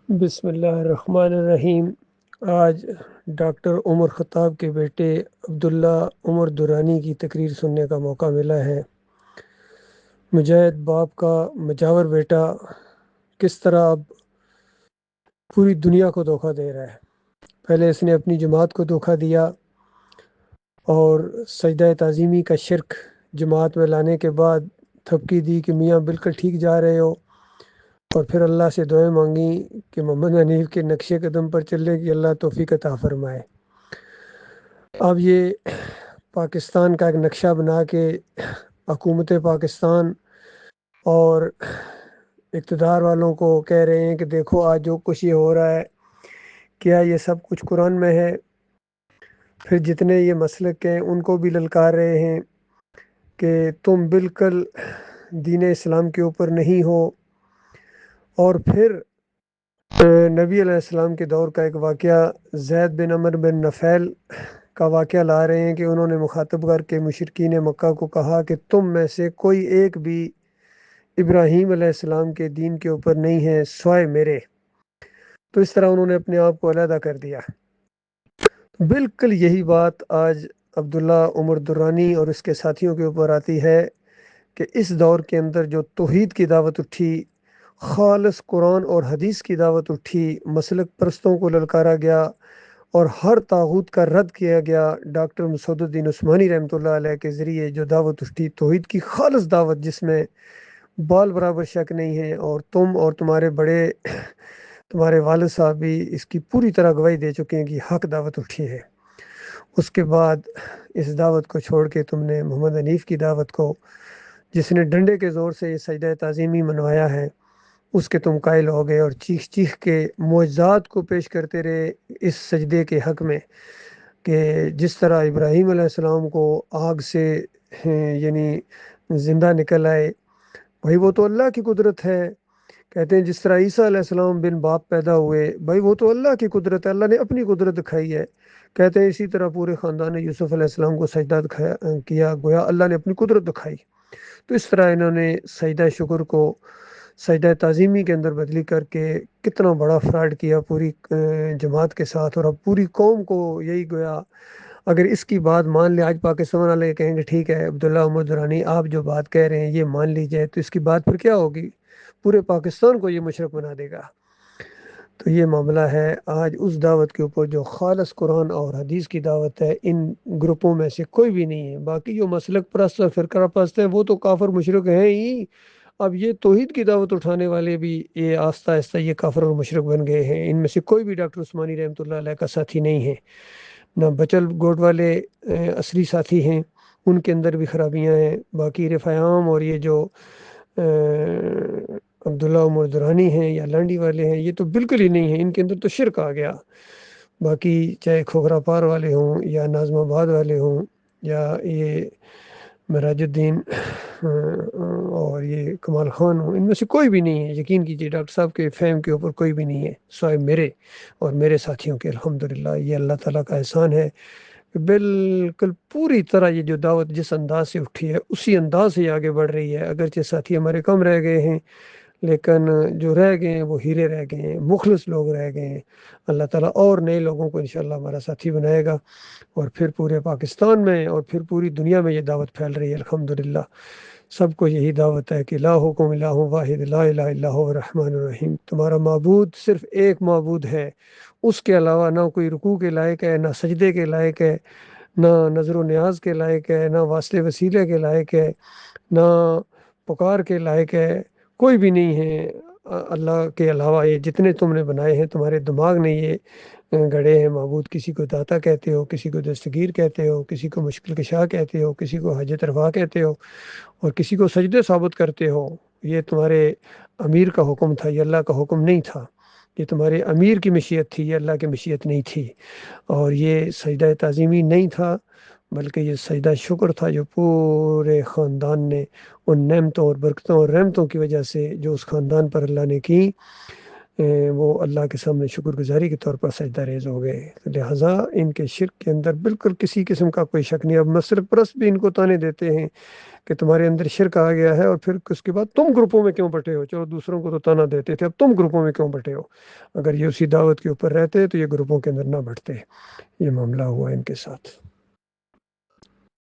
بسم اللہ الرحمن الرحیم۔ آج ڈاکٹر عمر خطاب کے بیٹے عبداللہ عمر درانی کی تقریر سننے کا موقع ملا ہے۔ مجاہد باپ کا مجاور بیٹا کس طرح اب پوری دنیا کو دھوکہ دے رہا ہے۔ پہلے اس نے اپنی جماعت کو دھوکہ دیا اور سجدہ تعظیمی کا شرک جماعت میں لانے کے بعد تھپکی دی کہ میاں بالکل ٹھیک جا رہے ہو، اور پھر اللہ سے دعائیں مانگی کہ محمد حنیف کے نقشے قدم پر چلنے کی اللہ توفیق عطا فرمائے۔ اب یہ پاکستان کا ایک نقشہ بنا کے حکومت پاکستان اور اقتدار والوں کو کہہ رہے ہیں کہ دیکھو آج جو کچھ یہ ہو رہا ہے، کیا یہ سب کچھ قرآن میں ہے؟ پھر جتنے یہ مسلک ہیں ان کو بھی للکار رہے ہیں کہ تم بالکل دین اسلام کے اوپر نہیں ہو۔ اور پھر نبی علیہ السلام کے دور کا ایک واقعہ زید بن عمر بن نفیل کا واقعہ لا رہے ہیں کہ انہوں نے مخاطب کر کے مشرکین مکہ کو کہا کہ تم میں سے کوئی ایک بھی ابراہیم علیہ السلام کے دین کے اوپر نہیں ہے سوائے میرے۔ تو اس طرح انہوں نے اپنے آپ کو علیحدہ کر دیا۔ بالکل یہی بات آج عبداللہ عمر درانی اور اس کے ساتھیوں کے اوپر آتی ہے کہ اس دور کے اندر جو توحید کی دعوت اٹھی، خالص قرآن اور حدیث کی دعوت اٹھی، مسلک پرستوں کو للکارا گیا اور ہر طاغوت کا رد کیا گیا، ڈاکٹر مسعود الدین عثمانی رحمۃ اللہ علیہ کے ذریعے جو دعوت اٹھی، توحید کی خالص دعوت جس میں بال برابر شک نہیں ہے، اور تم اور تمہارے بڑے تمہارے والد صاحب بھی اس کی پوری طرح گواہی دے چکے ہیں کہ حق دعوت اٹھی ہے۔ اس کے بعد اس دعوت کو چھوڑ کے تم نے محمد حنیف کی دعوت کو، جس نے ڈنڈے کے زور سے یہ سجدہ تعظیمی منوایا ہے، اس کے تم قائل ہو گئے اور چیخ چیخ کے معجزات کو پیش کرتے رہے اس سجدے کے حق میں کہ جس طرح ابراہیم علیہ السلام کو آگ سے یعنی زندہ نکل آئے، بھائی وہ تو اللہ کی قدرت ہے۔ کہتے ہیں جس طرح عیسیٰ علیہ السلام بن باپ پیدا ہوئے، بھائی وہ تو اللہ کی قدرت ہے، اللہ نے اپنی قدرت دکھائی ہے۔ کہتے ہیں اسی طرح پورے خاندان یوسف علیہ السلام کو سجدہ کیا، گویا اللہ نے اپنی قدرت دکھائی۔ تو اس طرح انہوں نے سجدہ شکر کو سجدہ تعظیمی کے اندر بدلی کر کے کتنا بڑا فراڈ کیا پوری جماعت کے ساتھ، اور اب پوری قوم کو یہی گویا اگر اس کی بات مان لے، آج پاکستان والے کہیں گے ٹھیک ہے عبداللہ عمر درانی آپ جو بات کہہ رہے ہیں یہ مان لی جائے، تو اس کی بات پھر کیا ہوگی؟ پورے پاکستان کو یہ مشرک بنا دے گا۔ تو یہ معاملہ ہے آج اس دعوت کے اوپر جو خالص قرآن اور حدیث کی دعوت ہے، ان گروپوں میں سے کوئی بھی نہیں ہے۔ باقی جو مسلک پرست اور فرقہ پرست ہیں وہ تو کافر مشرک ہیں ہی۔ اب یہ توحید کی دعوت اٹھانے والے بھی یہ آہستہ آہستہ یہ کافر اور مشرک بن گئے ہیں۔ ان میں سے کوئی بھی ڈاکٹر عثمانی رحمۃ اللہ علیہ کا ساتھی نہیں ہے، نہ بچل گوٹ والے اصلی ساتھی ہیں، ان کے اندر بھی خرابیاں ہیں۔ باقی رفاع عام اور یہ جو عبداللہ عمر درانی ہیں یا لانڈی والے ہیں، یہ تو بالکل ہی نہیں ہیں، ان کے اندر تو شرک آ گیا۔ باقی چاہے کھوکھرا پار والے ہوں یا ناظم آباد والے ہوں یا یہ معراج الدین اور یہ کمال خان ہوں، ان میں سے کوئی بھی نہیں ہے۔ یقین کیجیے ڈاکٹر صاحب کے فہم کے اوپر کوئی بھی نہیں ہے سوائے میرے اور میرے ساتھیوں کے۔ الحمدللہ یہ اللہ تعالیٰ کا احسان ہے کہ بالکل پوری طرح یہ جو دعوت جس انداز سے اٹھی ہے اسی انداز سے آگے بڑھ رہی ہے۔ اگرچہ ساتھی ہمارے کم رہ گئے ہیں، لیکن جو رہ گئے ہیں وہ ہیرے رہ گئے ہیں، مخلص لوگ رہ گئے ہیں۔ اللہ تعالیٰ اور نئے لوگوں کو انشاءاللہ ہمارا ساتھی بنائے گا، اور پھر پورے پاکستان میں اور پھر پوری دنیا میں یہ دعوت پھیل رہی ہے۔ الحمدللہ سب کو یہی دعوت ہے کہ الہکم الہ واحد لا الہ الا هو الرحمن الرحیم، تمہارا معبود صرف ایک معبود ہے، اس کے علاوہ نہ کوئی رکوع کے لائق ہے، نہ سجدے کے لائق ہے، نہ نظر و نیاز کے لائق ہے، نہ واسطے وسیلے کے لائق ہے، نہ پکار کے لائق ہے، کوئی بھی نہیں ہے اللہ کے علاوہ۔ یہ جتنے تم نے بنائے ہیں تمہارے دماغ نے یہ گڑے ہیں معبود، کسی کو داتا کہتے ہو، کسی کو دستگیر کہتے ہو، کسی کو مشکل کشا کہتے ہو، کسی کو حاجت رفا کہتے ہو، اور کسی کو سجدے ثابت کرتے ہو۔ یہ تمہارے امیر کا حکم تھا، یہ اللہ کا حکم نہیں تھا۔ یہ تمہارے امیر کی مشیت تھی، یہ اللہ کی مشیت نہیں تھی۔ اور یہ سجدہ تعظیمی نہیں تھا، بلکہ یہ سجدہ شکر تھا جو پورے خاندان نے ان نعمتوں اور برکتوں اور رحمتوں کی وجہ سے جو اس خاندان پر اللہ نے کی، وہ اللہ کے سامنے شکر گزاری کے طور پر سجدہ ریز ہو گئے. لہٰذا ان کے شرک کے اندر بالکل کسی قسم کا کوئی شک نہیں. اب مصرف پرست بھی ان کو تانے دیتے ہیں کہ تمہارے اندر شرک آ گیا ہے، اور پھر اس کے بعد تم گروپوں میں کیوں بٹے ہو. چلو دوسروں کو تو تانا دیتے تھے، اب تم گروپوں میں کیوں بٹے ہو. اگر یہ اسی دعوت کے اوپر رہتے تو یہ گروپوں کے اندر نہ بٹتے. یہ معاملہ ہوا ان کے ساتھ.